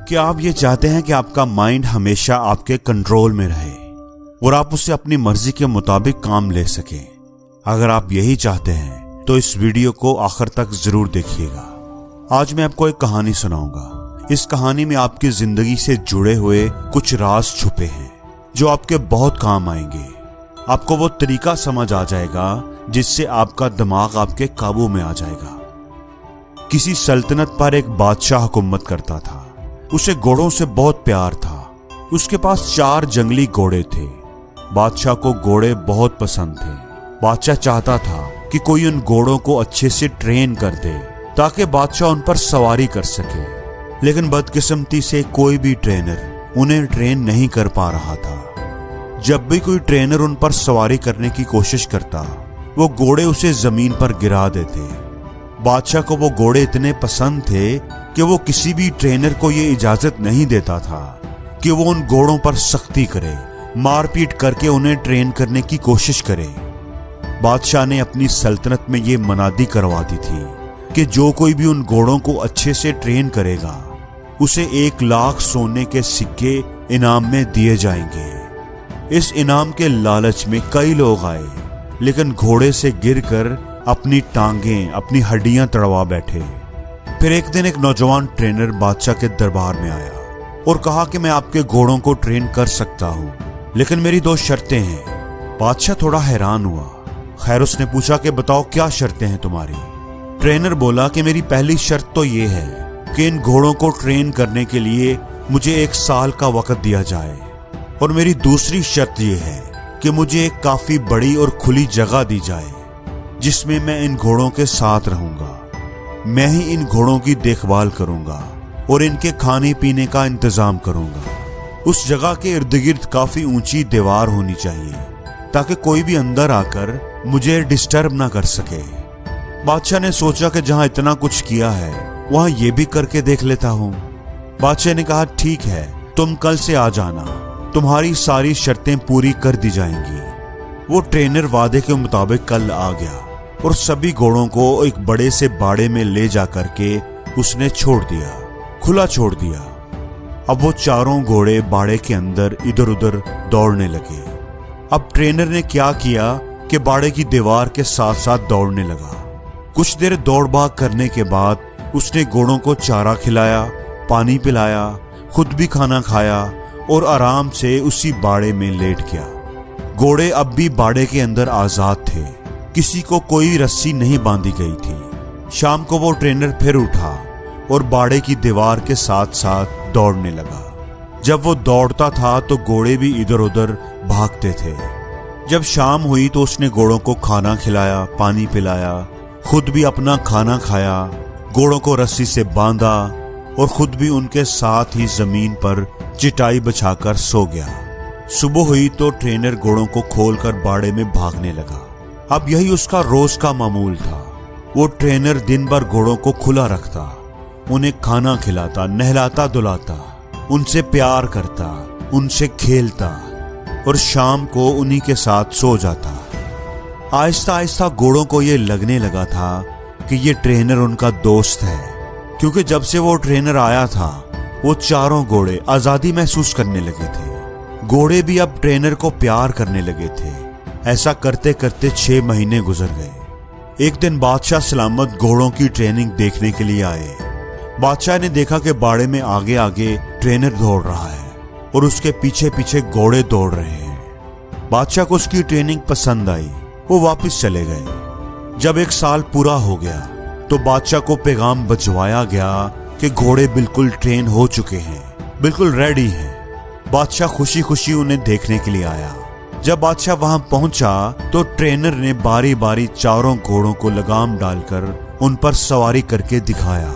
क्या आप ये चाहते हैं कि आपका माइंड हमेशा आपके कंट्रोल में रहे और आप उससे अपनी मर्जी के मुताबिक काम ले सकें? अगर आप यही चाहते हैं तो इस वीडियो को आखिर तक जरूर देखिएगा। आज मैं आपको एक कहानी सुनाऊंगा। इस कहानी में आपकी जिंदगी से जुड़े हुए कुछ राज छुपे हैं जो आपके बहुत काम आएंगे। आपको वो तरीका समझ आ जाएगा जिससे आपका दिमाग आपके काबू में आ जाएगा। किसी सल्तनत पर एक बादशाह हुकूमत करता था। उसे घोड़ों से बहुत प्यार था। उसके पास 4 जंगली घोड़े थे। बादशाह को घोड़े बहुत पसंद थे। बादशाह चाहता था कि कोई उन घोड़ों को अच्छे से ट्रेन कर दे ताकि बादशाह उन पर सवारी कर सके, लेकिन बदकिस्मती से कोई भी ट्रेनर उन्हें ट्रेन नहीं कर पा रहा था। जब भी कोई ट्रेनर उन पर सवारी करने की कोशिश करता, वो घोड़े उसे जमीन पर गिरा देते। बादशाह को वो घोड़े इतने पसंद थे कि वो किसी भी ट्रेनर को ये इजाजत नहीं देता था कि वो उन घोड़ों पर सख्ती करे, मारपीट करके उन्हें ट्रेन करने की कोशिश करे। बादशाह ने अपनी सल्तनत में ये मनादी करवा दी थी कि जो कोई भी उन घोड़ों को अच्छे से ट्रेन करेगा उसे 1 लाख सोने के सिक्के इनाम में दिए जाएंगे। इस इनाम के लालच में कई लोग आए, लेकिन घोड़े से गिरकर अपनी टांगें, अपनी हड्डियां तड़वा बैठे। फिर एक दिन एक नौजवान ट्रेनर बादशाह के दरबार में आया और कहा कि मैं आपके घोड़ों को ट्रेन कर सकता हूं, लेकिन मेरी 2 शर्तें हैं। बादशाह थोड़ा हैरान हुआ। खैर, उसने पूछा कि बताओ क्या शर्तें हैं तुम्हारी? ट्रेनर बोला कि मेरी पहली शर्त तो ये है कि इन घोड़ों को ट्रेन करने के लिए मुझे 1 साल का वक्त दिया जाए, और मेरी दूसरी शर्त यह है कि मुझे एक काफी बड़ी और खुली जगह दी जाए जिसमें मैं इन घोड़ों के साथ रहूंगा। मैं ही इन घोड़ों की देखभाल करूंगा और इनके खाने पीने का इंतजाम करूंगा। उस जगह के इर्द गिर्द काफी ऊंची दीवार होनी चाहिए ताकि कोई भी अंदर आकर मुझे डिस्टर्ब ना कर सके। बादशाह ने सोचा कि जहां इतना कुछ किया है वहां ये भी करके देख लेता हूं। बादशाह ने कहा, ठीक है, तुम कल से आ जाना, तुम्हारी सारी शर्तें पूरी कर दी जाएंगी। वो ट्रेनर वादे के मुताबिक कल आ गया और सभी घोड़ों को एक बड़े से बाड़े में ले जा करके उसने छोड़ दिया, खुला छोड़ दिया। अब वो 4 घोड़े बाड़े के अंदर इधर उधर दौड़ने लगे। अब ट्रेनर ने क्या किया कि बाड़े की दीवार के साथ साथ दौड़ने लगा। कुछ देर दौड़ भाग करने के बाद उसने घोड़ों को चारा खिलाया, पानी पिलाया, खुद भी खाना खाया और आराम से उसी बाड़े में लेट गया। घोड़े अब भी बाड़े के अंदर आजाद थे। किसी को कोई रस्सी नहीं बांधी गई थी। शाम को वो ट्रेनर फिर उठा और बाड़े की दीवार के साथ साथ दौड़ने लगा। जब वो दौड़ता था तो घोड़े भी इधर उधर भागते थे। जब शाम हुई तो उसने घोड़ों को खाना खिलाया, पानी पिलाया, खुद भी अपना खाना खाया, घोड़ों को रस्सी से बांधा और खुद भी उनके साथ ही जमीन पर चटाई बिछाकर सो गया। सुबह हुई तो ट्रेनर घोड़ों को खोलकर बाड़े में भागने लगा। अब यही उसका रोज का मामूल था। वो ट्रेनर दिन भर घोड़ों को खुला रखता, उन्हें खाना खिलाता, नहलाता धुलाता, उनसे प्यार करता, उनसे खेलता और शाम को उन्हीं के साथ सो जाता। आहिस्ता आहिस्ता घोड़ों को ये लगने लगा था कि ये ट्रेनर उनका दोस्त है, क्योंकि जब से वो ट्रेनर आया था वो 4 घोड़े आजादी महसूस करने लगे थे। घोड़े भी अब ट्रेनर को प्यार करने लगे थे। ऐसा करते करते 6 महीने गुजर गए। एक दिन बादशाह सलामत घोड़ों की ट्रेनिंग देखने के लिए आए। बादशाह ने देखा कि बाड़े में आगे आगे ट्रेनर दौड़ रहा है और उसके पीछे पीछे घोड़े दौड़ रहे हैं। बादशाह को उसकी ट्रेनिंग पसंद आई। वो वापस चले गए। जब 1 साल पूरा हो गया तो बादशाह को पैगाम भिजवाया गया कि घोड़े बिल्कुल ट्रेन हो चुके हैं, बिल्कुल रेडी हैं। बादशाह खुशी खुशी उन्हें देखने के लिए आया। जब बादशाह वहां पहुंचा तो ट्रेनर ने बारी बारी 4 घोड़ों को लगाम डालकर उन पर सवारी करके दिखाया।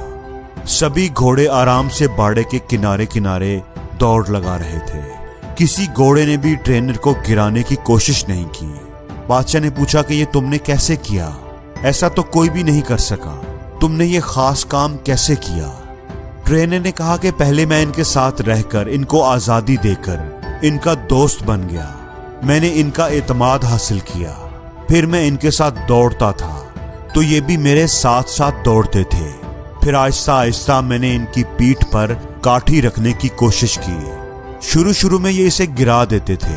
सभी घोड़े आराम से बाड़े के किनारे किनारे दौड़ लगा रहे थे। किसी घोड़े ने भी ट्रेनर को गिराने की कोशिश नहीं की। बादशाह ने पूछा कि ये तुमने कैसे किया? ऐसा तो कोई भी नहीं कर सका। तुमने ये खास काम कैसे किया? ट्रेनर ने कहा कि पहले मैं इनके साथ रहकर, इनको आजादी देकर इनका दोस्त बन गया। मैंने इनका एतमाद हासिल किया। फिर मैं इनके साथ दौड़ता था तो ये भी मेरे साथ साथ दौड़ते थे। फिर आहिस्ता आहिस्ता मैंने इनकी पीठ पर काठी रखने की कोशिश की। शुरू शुरू में ये इसे गिरा देते थे,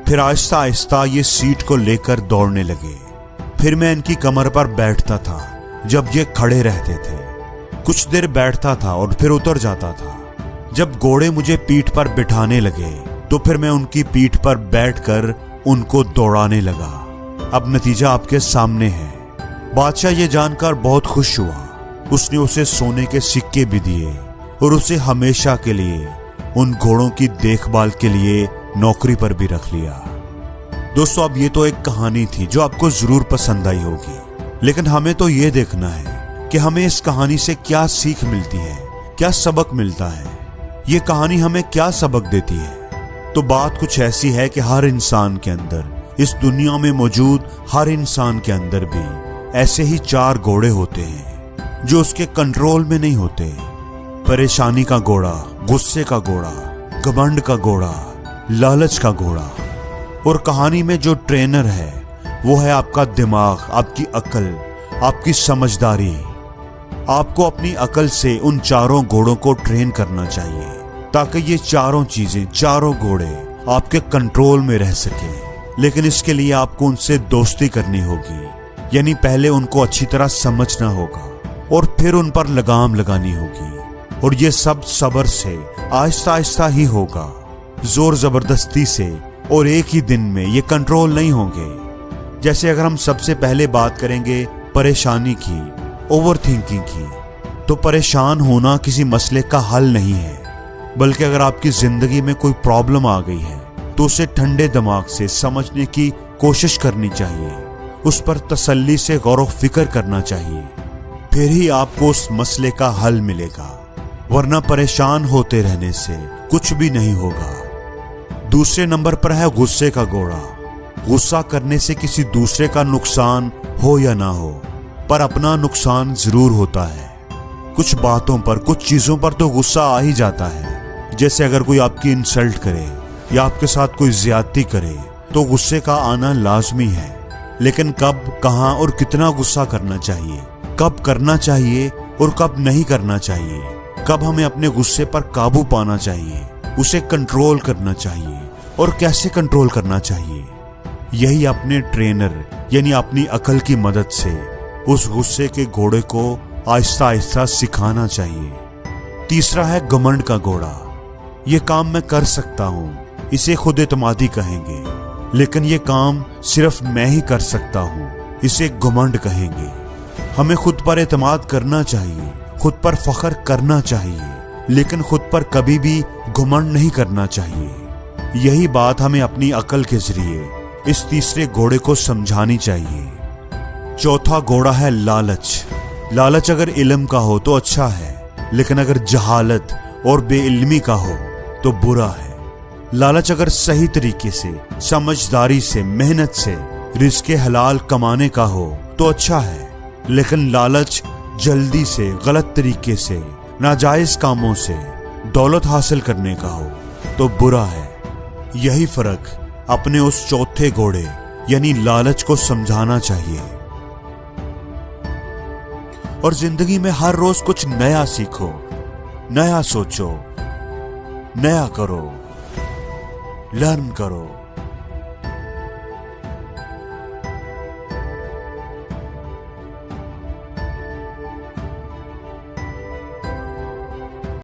फिर आहिस्ता आहिस्ता ये सीट को लेकर दौड़ने लगे। फिर मैं इनकी कमर पर बैठता था जब ये खड़े रहते थे। कुछ देर बैठता था और फिर उतर जाता था। जब घोड़े मुझे पीठ पर बिठाने लगे तो फिर मैं उनकी पीठ पर बैठकर उनको दौड़ाने लगा। अब नतीजा आपके सामने है। बादशाह ये जानकर बहुत खुश हुआ। उसने उसे सोने के सिक्के भी दिए और उसे हमेशा के लिए उन घोड़ों की देखभाल के लिए नौकरी पर भी रख लिया। दोस्तों, अब ये तो एक कहानी थी जो आपको जरूर पसंद आई होगी, लेकिन हमें तो ये देखना है कि हमें इस कहानी से क्या सीख मिलती है, क्या सबक मिलता है, ये कहानी हमें क्या सबक देती है। तो बात कुछ ऐसी है कि हर इंसान के अंदर, इस दुनिया में मौजूद हर इंसान के अंदर भी ऐसे ही 4 घोड़े होते हैं जो उसके कंट्रोल में नहीं होते। परेशानी का घोड़ा, गुस्से का घोड़ा, घमंड का घोड़ा, लालच का घोड़ा। और कहानी में जो ट्रेनर है वो है आपका दिमाग, आपकी अकल, आपकी समझदारी। आपको अपनी अकल से उन 4 घोड़ों को ट्रेन करना चाहिए ताकि ये 4 चीजें, 4 घोड़े आपके कंट्रोल में रह सके। लेकिन इसके लिए आपको उनसे दोस्ती करनी होगी, यानी पहले उनको अच्छी तरह समझना होगा और फिर उन पर लगाम लगानी होगी। और ये सब सब्र से, आहिस्ता आहिस्ता ही होगा। जोर जबरदस्ती से और एक ही दिन में ये कंट्रोल नहीं होंगे। जैसे अगर हम सबसे पहले बात करेंगे परेशानी की, ओवर थिंकिंग की, तो परेशान होना किसी मसले का हल नहीं है, बल्कि अगर आपकी जिंदगी में कोई प्रॉब्लम आ गई है तो उसे ठंडे दिमाग से समझने की कोशिश करनी चाहिए, उस पर तसल्ली से गौर फिक्र करना चाहिए, फिर ही आपको उस मसले का हल मिलेगा। वरना परेशान होते रहने से कुछ भी नहीं होगा। दूसरे नंबर पर है गुस्से का घोड़ा। गुस्सा करने से किसी दूसरे का नुकसान हो या ना हो, पर अपना नुकसान जरूर होता है। कुछ बातों पर, कुछ चीजों पर तो गुस्सा आ ही जाता है। जैसे अगर कोई आपकी इंसल्ट करे या आपके साथ कोई ज्यादती करे तो गुस्से का आना लाजमी है। लेकिन कब, कहां और कितना गुस्सा करना चाहिए, कब करना चाहिए और कब नहीं करना चाहिए, कब हमें अपने गुस्से पर काबू पाना चाहिए, उसे कंट्रोल करना चाहिए और कैसे कंट्रोल करना चाहिए, यही अपने ट्रेनर यानी अपनी अकल की मदद से उस गुस्से के घोड़े को आहिस्ता आहिस्ता सिखाना चाहिए। तीसरा है घमंड का घोड़ा। ये काम मैं कर सकता हूं, इसे खुद एतमादी कहेंगे। लेकिन ये काम सिर्फ मैं ही कर सकता हूं, इसे घमंड कहेंगे। हमें खुद पर एतमाद करना चाहिए, खुद पर फख्र करना चाहिए, लेकिन खुद पर कभी भी घमंड नहीं करना चाहिए। यही बात हमें अपनी अकल के जरिए इस तीसरे घोड़े को समझानी चाहिए। चौथा घोड़ा है लालच। लालच अगर इल्म का हो तो अच्छा है, लेकिन अगर जहालत और बेइल्मी का हो तो बुरा है। लालच अगर सही तरीके से, समझदारी से, मेहनत से रिज़्क़े हलाल कमाने का हो तो अच्छा है, लेकिन लालच जल्दी से, गलत तरीके से, नाजायज कामों से दौलत हासिल करने का हो तो बुरा है। यही फर्क अपने उस चौथे घोड़े यानी लालच को समझाना चाहिए। और जिंदगी में हर रोज कुछ नया सीखो, नया सोचो, नया करो, लर्न करो।